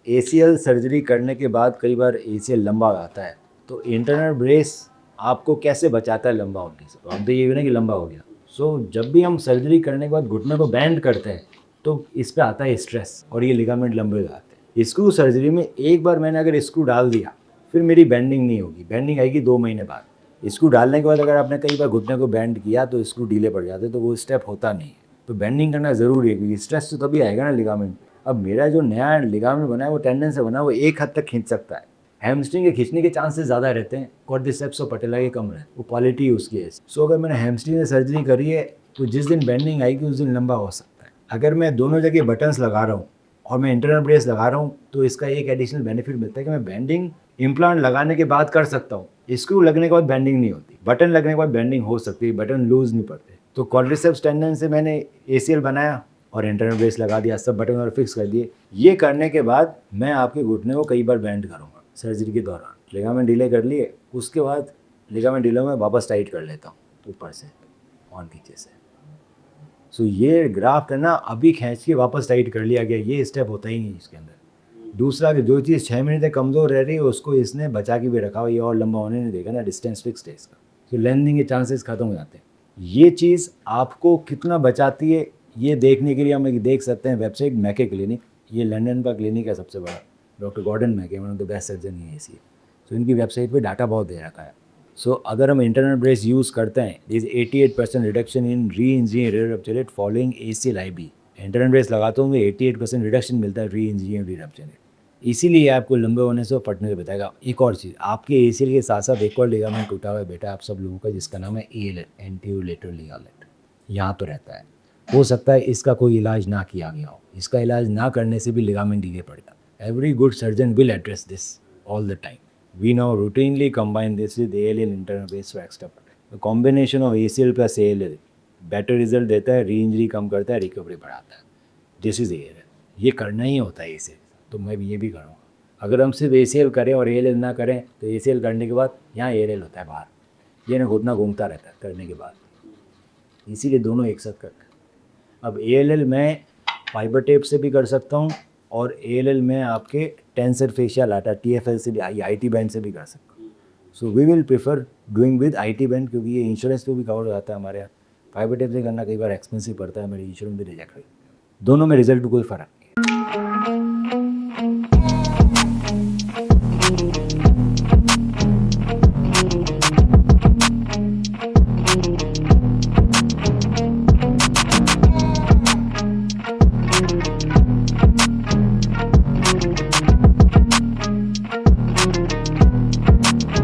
ACL surgery करने के बाद कई बार एसीएल लंबा आता है, तो इंटरनल ब्रेस आपको कैसे बचाता है लंबा होने से? तो हम तो ये भी ना कि लंबा हो गया। जब भी हम सर्जरी करने के बाद घुटने को बैंड करते हैं तो इस पे आता है स्ट्रेस और ये लिगामेंट लंबे हो जाते हैं। स्क्रू सर्जरी में एक बार मैंने अगर स्क्रू डाल दिया फिर मेरी बेंडिंग नहीं होगी, बेंडिंग आएगी 2 महीने बाद। स्क्रू डालने के बाद अगर आपने कई बार घुटने को बैंड किया तो स्क्रू ढीले पड़ जाते, तो वो स्टेप होता नहीं है। तो बेंडिंग करना ज़रूरी है क्योंकि स्ट्रेस तो तभी आएगा ना लिगामेंट। अब मेरा जो नया लिगामेंट बना है वो टेंडन से बना है, वो एक हद तक खींच सकता है। हैमस्ट्रिंग के खींचने के चांसेस ज़्यादा रहते हैं, क्वाड्रिसेप्स और पटेला के कम रहते हैं, वो क्वालिटी उसकी है। अगर मैंने हैमस्ट्रिंग में सर्जरी करी है तो जिस दिन बेंडिंग आएगी उस दिन लंबा हो सकता है। अगर मैं दोनों जगह बटन्स लगा रहा हूँ और मैं इंटरनल ब्रेस लगा रहा हूँ तो इसका एक एडिशनल बेनिफिट मिलता है कि मैं बेंडिंग इम्प्लांट लगाने के बाद कर सकता हूँ। स्क्रू लगने के बाद बेंडिंग नहीं होती, बटन लगने के बाद बेंडिंग हो सकती है, बटन लूज नहीं पड़ते। तो क्वाड्रिसेप्स टेंडन से मैंने एसीएल बनाया और इंटरनल ब्रेस लगा दिया, सब बटन और फिक्स कर दिए। ये करने के बाद मैं आपके घुटने को कई बार बेंड करूँगा सर्जरी के दौरान। लिगामेंट डिले कर लिए, उसके बाद लिगामेंट डिले में वापस टाइट कर लेता हूँ ऊपर से और नीचे से। ये ग्राफ्ट है ना, अभी खींच के वापस टाइट कर लिया गया, ये स्टेप होता ही नहीं इसके अंदर। दूसरा कि जो चीज़ 6 महीने तक कमज़ोर रह रही है उसको इसने बचा के भी रखा हुआ, ये और लंबा होने नहीं देगा ना, डिस्टेंस फिक्स्ड है इसका, तो लेंथिंग के चांसेस खत्म हो जाते हैं। ये चीज़ आपको कितना बचाती है ये देखने के लिए हम एक देख सकते हैं वेबसाइट मैके क्लिनिक। ये लंदन का क्लिनिक है सबसे बड़ा, doctor Gordon McKay, one of the best surgeon ही है इसी। इनकी वेबसाइट पे डाटा बहुत दे रखा है। अगर हम इंटरनल ब्रेस यूज़ करते हैं, this 88% reduction in reinjury rupture rate following ACL IB। Internal brace लगाता हूँ 88% रिडक्शन मिलता है री इंजीनियर रप्चरेट, इसीलिए आपको लंबे होने से और फटने से बताएगा। एक और चीज़, आपके ACL के साथ साथ एक और लिगामेंट टूटा हुआ है बेटा आप सब लोगों का, जिसका नाम है ALL, एंटीरियर लेटरल लिगामेंट। यहाँ तो रहता है, हो सकता है इसका कोई इलाज ना किया गया हो, इसका इलाज ना करने से भी लिगामेंट ढीले पड़ता है। Every good surgeon will address this all the time. We now routinely combine this with ALL internal brace for extra protection. The combination of ACL plus ALL better result देता है, री इंजरी कम करता है, recovery बढ़ाता है। This is ALL, ये करना ही होता है ACL, तो मैं ये भी करूँगा। अगर हम सिर्फ ACL करें और ALL ना करें तो ACL करने के बाद यहाँ ALL होता है बाहर, ये ना घुटना घूमता रहता है करने के बाद, इसीलिए दोनों एक साथ करते हैं। अब ALL मैं फाइबर टेप से भी कर सकता हूँ और ALL में आपके टेंसर फेशियल आटा TFL से भी, IT बैंड से भी कर सकता हूँ। We will prefer doing with IT band क्योंकि ये इंश्योरेंस पे भी कवर हो जाता है हमारे यहाँ। फाइबर टेप से करना कई बार एक्सपेंसिव पड़ता है, मेरी इंश्योरेंस भी रिजेक्ट हुई। दोनों में रिजल्ट कोई फ़र्क